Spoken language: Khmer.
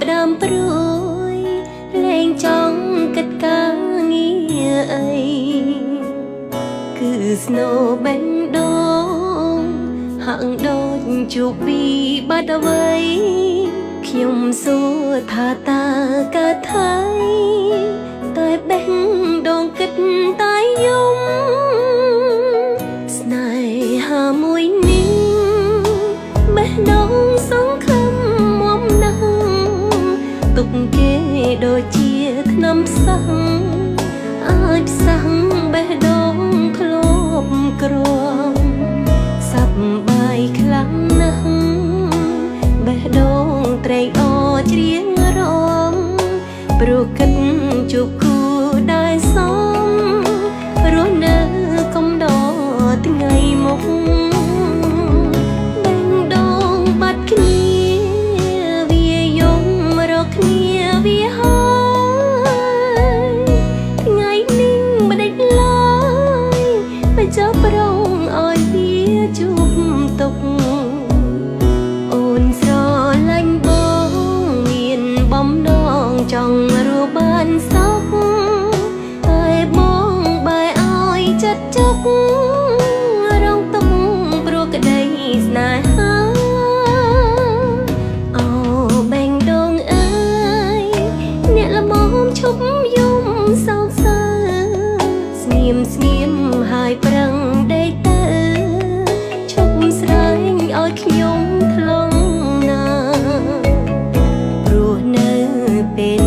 ផ្ដើមព្រួយលែងចង់គិតការងារអីគឺស្នូបេះដូងហាក់ដូចជួបពីបាត់អ្វីខ្ញុំសួរថាតើកើតថៃតែបេះដូងគិតតែយំស្នេហាមួយនេះបេះដូងសង្ឃឹមមុំណាស់ទុកគេដូចជាថ្នាំផ្សះអាចផ្សះបេះដូងធ្លាប់ក្រំសប្បាយខ្លាំងណាស់បេះដូងត្រេកអរច្រៀងរំព្រោះគិតជួបគូដែលសមរស់នៅកំដរថ្ងៃមុខបេះដូងបាត់គ្នាវាយំរកគ្នាវាហើយថ្ងៃនេះមិនដេចឡើយមិនចាប់ប្រងឲ្យវាជួបទុកអូនស្រឡាញ់បងមានបំណងចង់រស់បានសុខតែបងបែរឲ្យចិត្តជុករងទុកព្រោះក្តីស្នេហាអូបេះដូងអើយអ្នកល្មមឈប់យំសោកសៅស្ងៀមស្ងៀមហើយប្រឹងដេកទៅឈប់ស្រែងឲ្យខ្ញុំថ្លង់ណាព្រោះនៅពេល